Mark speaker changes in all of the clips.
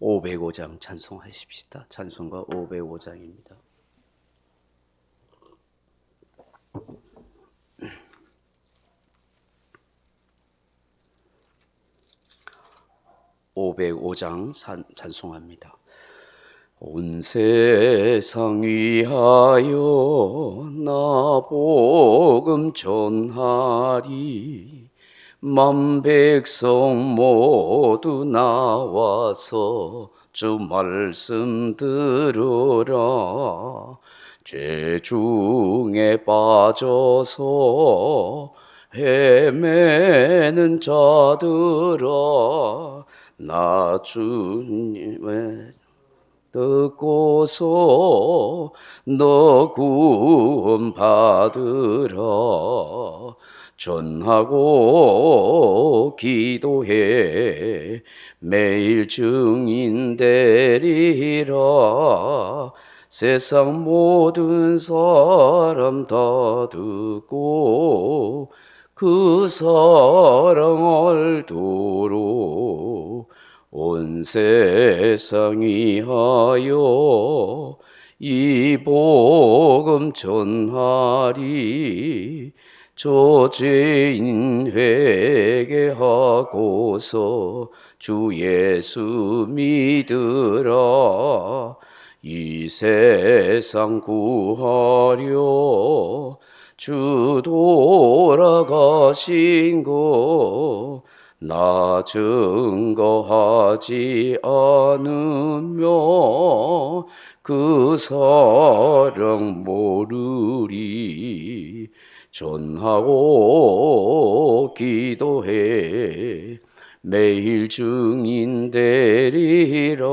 Speaker 1: 505장 찬송하십시다. 찬송가 505장입니다. (505장) 찬송합니다. 온 세상 위하여 나 복음 전하리. 만 백성 모두 나와서 주 말씀 들으라. 죄 중에 빠져서 헤매는 자들아, 나 주님의 듣고서 너 구원 받으라. 전하고 기도해 매일 증인 되리라. 세상 모든 사람 다 듣고 그 사랑 알도록 온 세상 위하여 이 복음 전하리. 저죄인 회개하고서 주 예수 믿으라. 이 세상 구하려 주 돌아가신 거 나 증거하지 않으며 그 사랑 모르리. 전하고 기도해 매일 증인 되리라.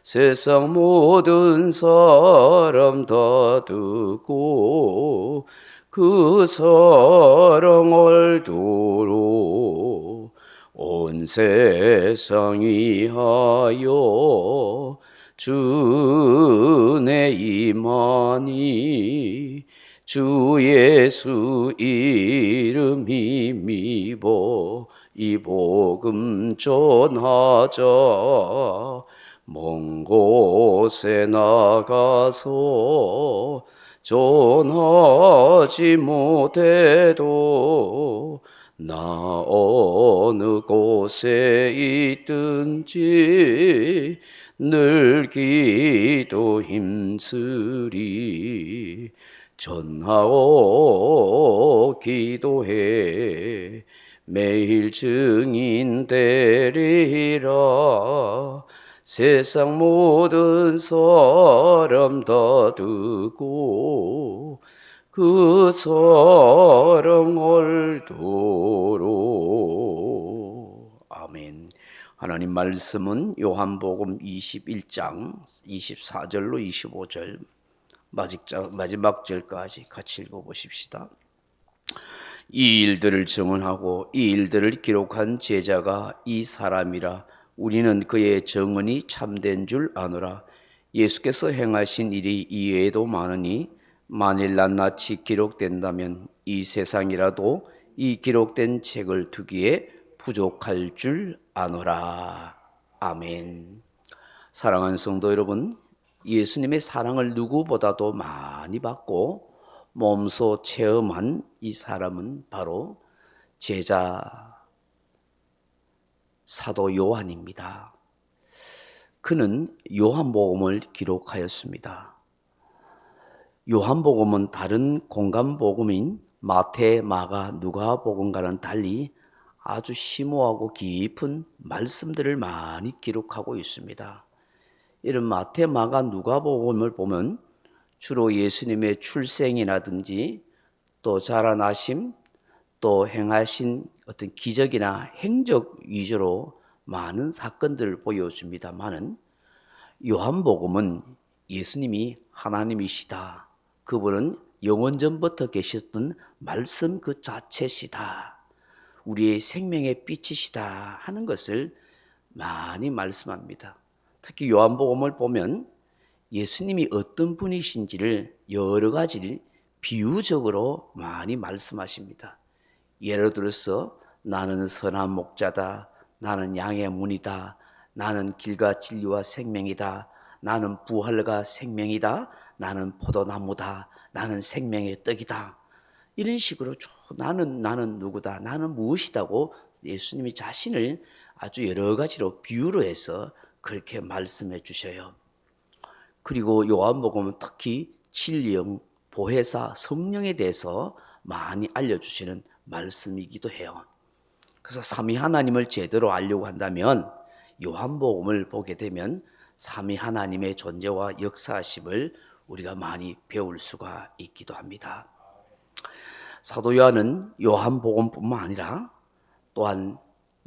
Speaker 1: 세상 모든 사람 다 듣고 그 사랑 알도록 온 세상 위하여 주 은혜 임하니. 주 예수 이름 힘입어 이 복음 전하자. 먼 곳에 나가서 전하지 못해도 나 어느 곳에 있든지 늘 기도 힘쓰리. 전하고 기도해 매일 증인 되리라. 세상 모든 사람 다 듣고 그 사랑 알도록. 아멘. 하나님 말씀은 요한복음 21장 24절로 25절 마지막 절까지 같이 읽어보십시다. 이 일들을 증언하고 이 일들을 기록한 제자가 이 사람이라. 우리는 그의 증언이 참된 줄 아노라. 예수께서 행하신 일이 이외에도 많으니 만일 낱낱이 기록된다면 이 세상이라도 이 기록된 책을 두기에 부족할 줄 아노라. 아멘. 사랑하는 성도 여러분, 예수님의 사랑을 누구보다도 많이 받고 몸소 체험한 이 사람은 바로 제자 사도 요한입니다. 그는 요한복음을 기록하였습니다. 요한복음은 다른 공간복음인 마태, 마가, 누가복음과는 달리 아주 심오하고 깊은 말씀들을 많이 기록하고 있습니다. 이런 마태, 마가, 누가복음을 보면 주로 예수님의 출생이라든지 또 자라나심, 또 행하신 어떤 기적이나 행적 위주로 많은 사건들을 보여줍니다만은 요한복음은 예수님이 하나님이시다, 그분은 영원전부터 계셨던 말씀 그 자체시다, 우리의 생명의 빛이시다 하는 것을 많이 말씀합니다. 특히 요한복음을 보면 예수님이 어떤 분이신지를 여러 가지를 비유적으로 많이 말씀하십니다. 예를 들어서 나는 선한 목자다, 나는 양의 문이다, 나는 길과 진리와 생명이다. 나는 부활과 생명이다. 나는 포도나무다. 나는 생명의 떡이다. 이런 식으로 쭉 나는 누구다. 나는 무엇이다고 예수님이 자신을 아주 여러 가지로 비유로 해서 그렇게 말씀해 주셔요. 그리고 요한복음은 특히 진리영, 보혜사, 성령에 대해서 많이 알려주시는 말씀이기도 해요. 그래서 삼위 하나님을 제대로 알려고 한다면 요한복음을 보게 되면 삼위 하나님의 존재와 역사하심을 우리가 많이 배울 수가 있기도 합니다. 사도 요한은 요한복음뿐만 아니라 또한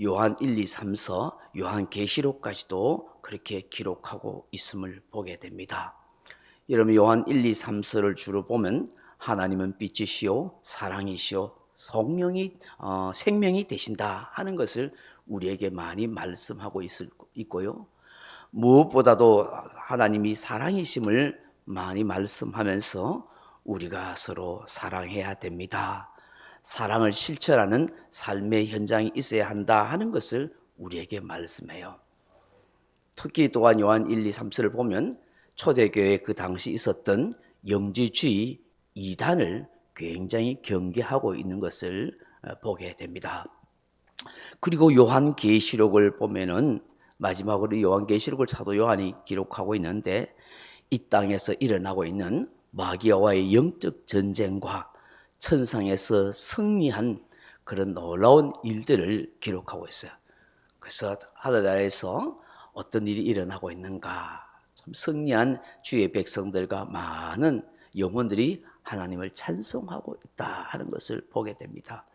Speaker 1: 요한 1, 2, 3서, 요한계시록까지도 그렇게 기록하고 있음을 보게 됩니다. 여러분 요한 1, 2, 3서를 주로 보면 하나님은 빛이시요 사랑이시요 성령이 생명이 되신다 하는 것을 우리에게 많이 말씀하고 있고요. 무엇보다도 하나님이 사랑이심을 많이 말씀하면서 우리가 서로 사랑해야 됩니다. 사랑을 실천하는 삶의 현장이 있어야 한다 하는 것을 우리에게 말씀해요. 특히 또한 요한 1, 2, 3서를 보면 초대교회 그 당시 있었던 영지주의 이단을 굉장히 경계하고 있는 것을 보게 됩니다. 그리고 요한계시록을 보면은 마지막으로 요한계시록을 사도 요한이 기록하고 있는데 이 땅에서 일어나고 있는 마귀와의 영적 전쟁과 천상에서 승리한 그런 놀라운 일들을 기록하고 있어요. 그래서 하늘나라에서 어떤 일이 일어나고 있는가, 참 승리한 주의 백성들과 많은 영혼들이 하나님을 찬송하고 있다 하는 것을 보게 됩니다.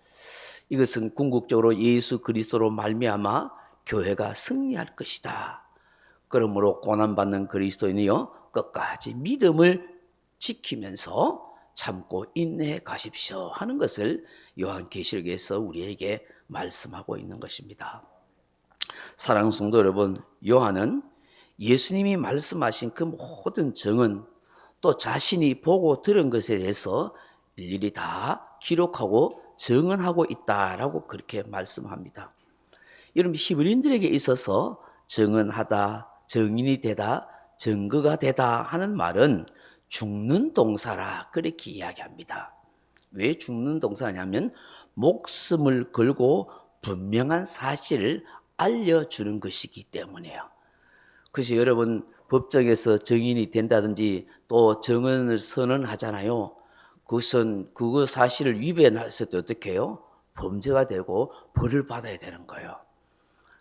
Speaker 1: 이것은 궁극적으로 예수 그리스도로 말미암아 교회가 승리할 것이다. 그러므로 고난받는 그리스도인이여 끝까지 믿음을 지키면서 참고 인내해 가십시오 하는 것을 요한계시록에서 우리에게 말씀하고 있는 것입니다. 사랑하는 성도 여러분, 요한은 예수님이 말씀하신 그 모든 정은 또 자신이 보고 들은 것에 대해서 일일이 다 기록하고 증언하고 있다라고 그렇게 말씀합니다. 여러분 히브리인들에게 있어서 증언하다, 증인이 되다, 증거가 되다 하는 말은 죽는 동사라 그렇게 이야기합니다. 왜 죽는 동사냐면 목숨을 걸고 분명한 사실을 알려주는 것이기 때문이에요. 그래서 여러분 법정에서 증인이 된다든지 또 증언을 선언하잖아요. 그것은 그거 사실을 위반했을 때 어떻게 해요? 범죄가 되고 벌을 받아야 되는 거예요.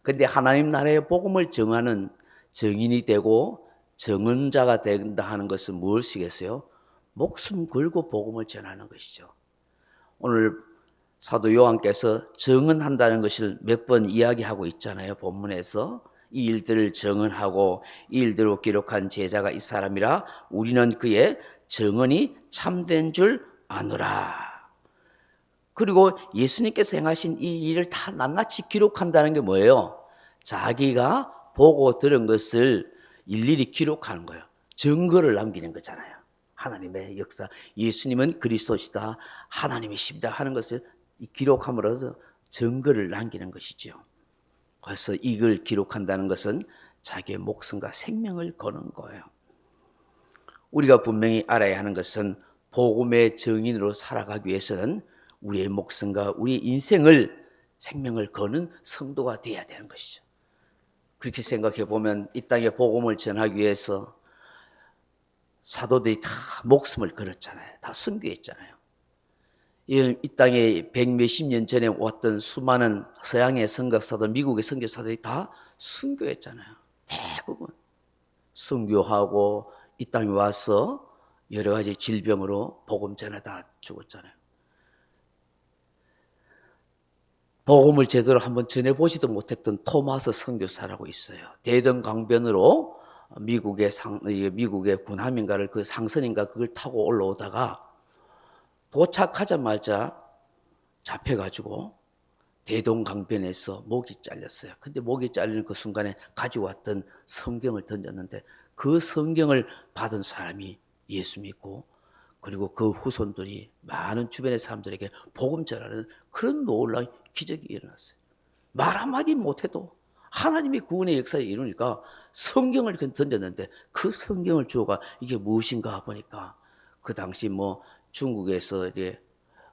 Speaker 1: 그런데 하나님 나라의 복음을 정하는 증인이 되고 증언자가 된다 하는 것은 무엇이겠어요? 목숨 걸고 복음을 전하는 것이죠. 오늘 사도 요한께서 증언한다는 것을 몇 번 이야기하고 있잖아요. 본문에서 이 일들을 증언하고 이 일들을 기록한 제자가 이 사람이라 우리는 그의 증언이 참된 줄 아노라. 그리고 예수님께서 행하신 이 일을 다 낱낱이 기록한다는 게 뭐예요? 자기가 보고 들은 것을 일일이 기록하는 거예요. 증거를 남기는 거잖아요. 하나님의 역사, 예수님은 그리스도시다, 하나님이십니다 하는 것을 기록함으로써 증거를 남기는 것이죠. 그래서 이걸 기록한다는 것은 자기의 목숨과 생명을 거는 거예요. 우리가 분명히 알아야 하는 것은 복음의 증인으로 살아가기 위해서는 우리의 목숨과 우리의 인생을 생명을 거는 성도가 되어야 되는 것이죠. 그렇게 생각해 보면 이 땅에 복음을 전하기 위해서 사도들이 다 목숨을 걸었잖아요. 다 순교했잖아요. 이 땅에 백 몇십 년 전에 왔던 수많은 서양의 선교사들, 미국의 선교사들이 다 순교했잖아요. 대부분 순교하고 이 땅에 와서 여러 가지 질병으로 복음 전하다 죽었잖아요. 복음을 제대로 한번 전해보지도 못했던 토마스 선교사라고 있어요. 대등강변으로 미국의 군함인가를 그 상선인가 그걸 타고 올라오다가 도착하자마자 잡혀가지고 대동강변에서 목이 잘렸어요. 근데 목이 잘리는 그 순간에 가지고 왔던 성경을 던졌는데 그 성경을 받은 사람이 예수 믿고 그리고 그 후손들이 많은 주변의 사람들에게 복음 전하는 그런 놀라운 기적이 일어났어요. 말 한마디 못해도 하나님이 구원의 역사를 이루니까 성경을 던졌는데 그 성경을 주어가 이게 무엇인가 보니까 그 당시 뭐 중국에서 이제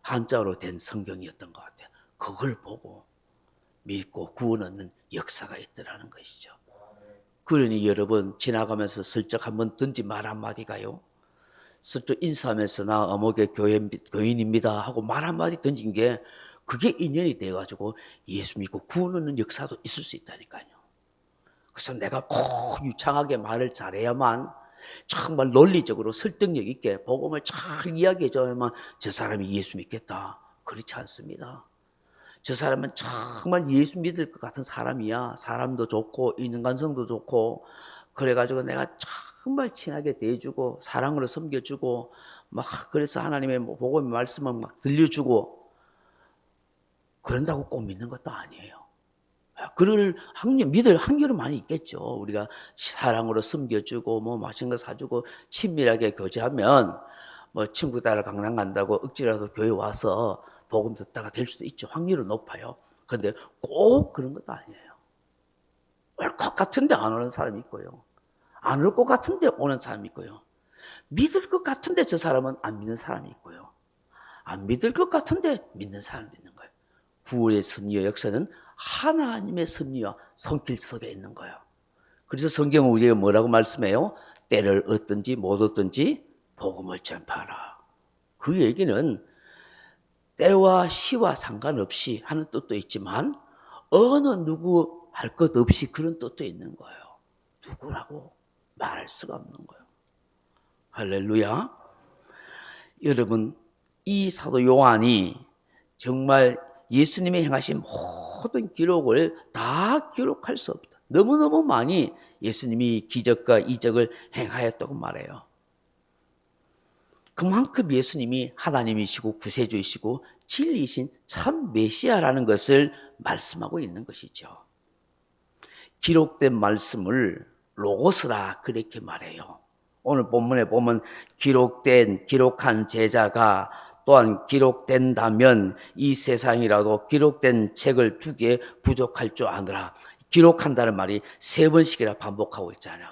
Speaker 1: 한자로 된 성경이었던 것 같아요. 그걸 보고 믿고 구원 얻는 역사가 있더라는 것이죠. 그러니 여러분 지나가면서 슬쩍 한번 던진 말 한마디가요. 슬쩍 인사하면서 나 어목의 교인입니다 하고 말 한마디 던진 게 그게 인연이 돼가지고 예수 믿고 구원 얻는 역사도 있을 수 있다니까요. 그래서 내가 꼭 유창하게 말을 잘해야만 정말 논리적으로 설득력 있게 복음을 잘 이야기해줘야만 저 사람이 예수 믿겠다. 그렇지 않습니다. 저 사람은 정말 예수 믿을 것 같은 사람이야. 사람도 좋고 인간성도 좋고 그래가지고 내가 정말 친하게 대해주고 사랑으로 섬겨주고 막 그래서 하나님의 복음의 말씀을 막 들려주고 그런다고 꼭 믿는 것도 아니에요. 그럴 확률, 믿을 확률은 많이 있겠죠. 우리가 사랑으로 섬겨주고 뭐 맛있는 거 사주고 친밀하게 교제하면 뭐 친구 따라 강남 간다고 억지라도 교회 와서 복음 듣다가 될 수도 있죠. 확률은 높아요. 그런데 꼭 그런 것도 아니에요. 올 것 같은데 안 오는 사람이 있고요. 안 올 것 같은데 오는 사람이 있고요. 믿을 것 같은데 저 사람은 안 믿는 사람이 있고요. 안 믿을 것 같은데 믿는 사람도 있는 거예요. 구원의 섭리와 역사는 하나님의 섭리와 손길 속에 있는 거예요. 그래서 성경은 우리에게 뭐라고 말씀해요? 때를 얻든지 못 얻든지 복음을 전파하라. 그 얘기는 때와 시와 상관없이 하는 뜻도 있지만 어느 누구 할 것 없이 그런 뜻도 있는 거예요. 누구라고 말할 수가 없는 거예요. 할렐루야. 여러분 이 사도 요한이 정말 예수님이 행하신 모든 기록을 다 기록할 수 없다. 너무너무 많이 예수님이 기적과 이적을 행하였다고 말해요. 그만큼 예수님이 하나님이시고 구세주이시고 진리이신 참 메시아라는 것을 말씀하고 있는 것이죠. 기록된 말씀을 로고스라 그렇게 말해요. 오늘 본문에 보면 기록한 제자가 또한 기록된다면 이 세상이라도 기록된 책을 2개 부족할 줄 아느라. 기록한다는 말이 3번씩이나 반복하고 있잖아요.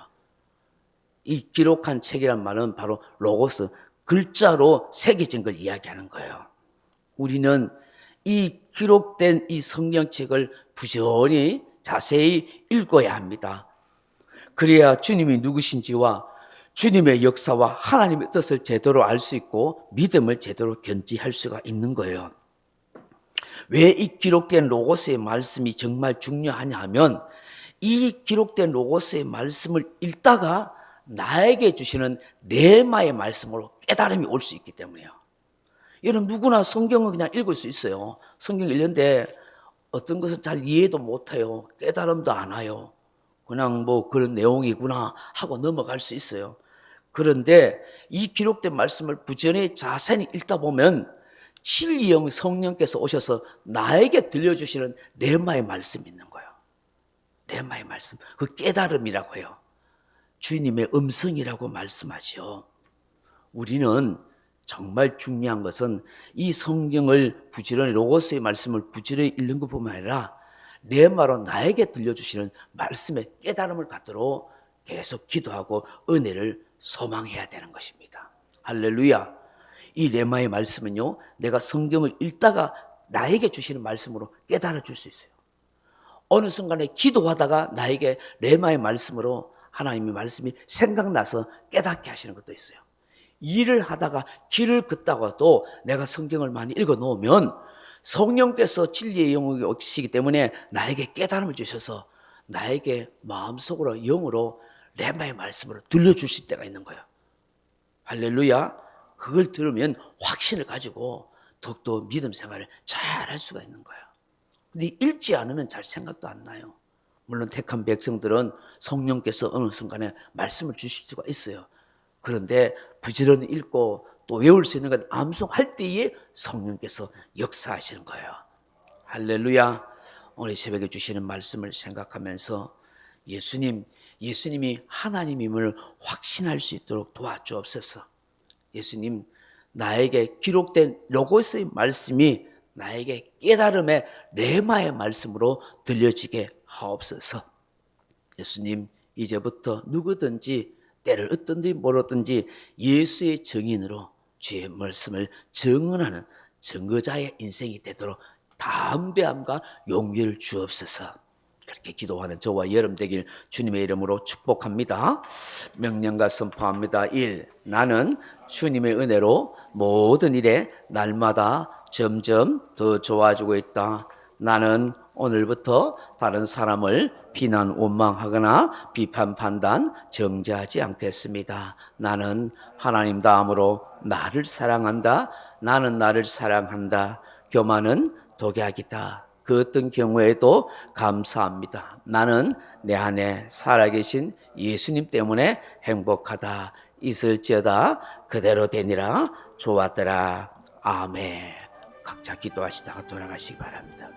Speaker 1: 이 기록한 책이란 말은 바로 로고스, 글자로 새겨진 걸 이야기하는 거예요. 우리는 이 기록된 이 성경책을 부지런히 자세히 읽어야 합니다. 그래야 주님이 누구신지와 주님의 역사와 하나님의 뜻을 제대로 알 수 있고 믿음을 제대로 견지할 수가 있는 거예요. 왜 이 기록된 로고스의 말씀이 정말 중요하냐 하면 이 기록된 로고스의 말씀을 읽다가 나에게 주시는 레마의 말씀으로 깨달음이 올 수 있기 때문이에요. 여러분 누구나 성경을 그냥 읽을 수 있어요. 성경 읽는데 어떤 것은 잘 이해도 못해요. 깨달음도 안 와요. 그냥 뭐 그런 내용이구나 하고 넘어갈 수 있어요. 그런데 이 기록된 말씀을 부지런히 자세히 읽다 보면 진리의 성령께서 오셔서 나에게 들려주시는 레마의 말씀이 있는 거예요. 레마의 말씀, 그 깨달음이라고 해요. 주님의 음성이라고 말씀하죠. 우리는 정말 중요한 것은 이 성경을 부지런히 로고스의 말씀을 부지런히 읽는 것뿐만 아니라 레마로 나에게 들려주시는 말씀의 깨달음을 갖도록 계속 기도하고 은혜를 소망해야 되는 것입니다. 할렐루야. 이 레마의 말씀은요, 내가 성경을 읽다가 나에게 주시는 말씀으로 깨달아 줄 수 있어요. 어느 순간에 기도하다가 나에게 레마의 말씀으로 하나님의 말씀이 생각나서 깨닫게 하시는 것도 있어요. 일을 하다가 길을 걷다가도 내가 성경을 많이 읽어 놓으면 성령께서 진리의 영역에 오시기 때문에 나에게 깨달음을 주셔서 나에게 마음속으로 영으로 레마의 말씀으로 들려주실 때가 있는 거예요. 할렐루야. 그걸 들으면 확신을 가지고 더욱더 믿음 생활을 잘 할 수가 있는 거예요. 근데 읽지 않으면 잘 생각도 안 나요. 물론 택한 백성들은 성령께서 어느 순간에 말씀을 주실 수가 있어요. 그런데 부지런히 읽고 또 외울 수 있는 것 암송할 때에 성령께서 역사하시는 거예요. 할렐루야. 오늘 새벽에 주시는 말씀을 생각하면서 예수님이 하나님임을 확신할 수 있도록 도와주옵소서. 예수님, 나에게 기록된 로고스의 말씀이 나에게 깨달음의 레마의 말씀으로 들려지게 하옵소서. 예수님, 이제부터 누구든지 때를 어떤지 모르든지 예수의 증인으로 주의 말씀을 증언하는 증거자의 인생이 되도록 담대함과 용기를 주옵소서. 그렇게 기도하는 저와 여러분 되길 주님의 이름으로 축복합니다. 명령과 선포합니다. 1. 나는 주님의 은혜로 모든 일에 날마다 점점 더 좋아지고 있다. 나는 오늘부터 다른 사람을 비난, 원망하거나 비판, 판단, 정죄하지 않겠습니다. 나는 하나님 다음으로 나를 사랑한다. 나는 나를 사랑한다. 교만은 독약이다. 그 어떤 경우에도 감사합니다. 나는 내 안에 살아계신 예수님 때문에 행복하다. 있을지어다 그대로 되니라. 좋았더라. 아멘. 각자 기도하시다가 돌아가시기 바랍니다.